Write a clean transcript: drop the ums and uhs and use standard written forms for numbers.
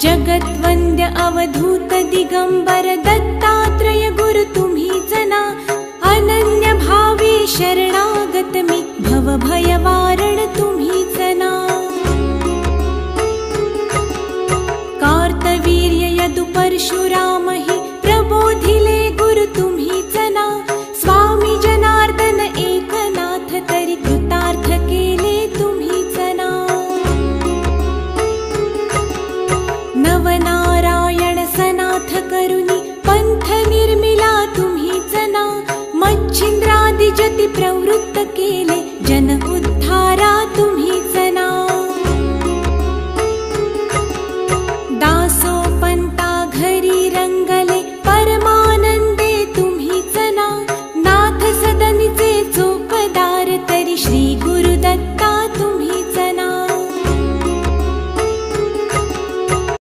जगद्वन्द्य अवधूत दिगंबर दत्तात्रय गुरु तुम्हीच ना, अनन्य भावे शरणागत मी भव भय वारण तुम्हीच ना। कार्तवीर्य यदु परशुराम हि प्रबोधिले गुरु तुम्हीच ना, स्वामी जनार्दन एकनाथ तरी कृतार्थ केले तुम्हीच ना। नवनारायण सनाथ करुणी पंथ निर्मिला तुम्हीच ना, मच्छिंद्रादि जति प्रवृत्त केले जन उद्धारा तुम्हीच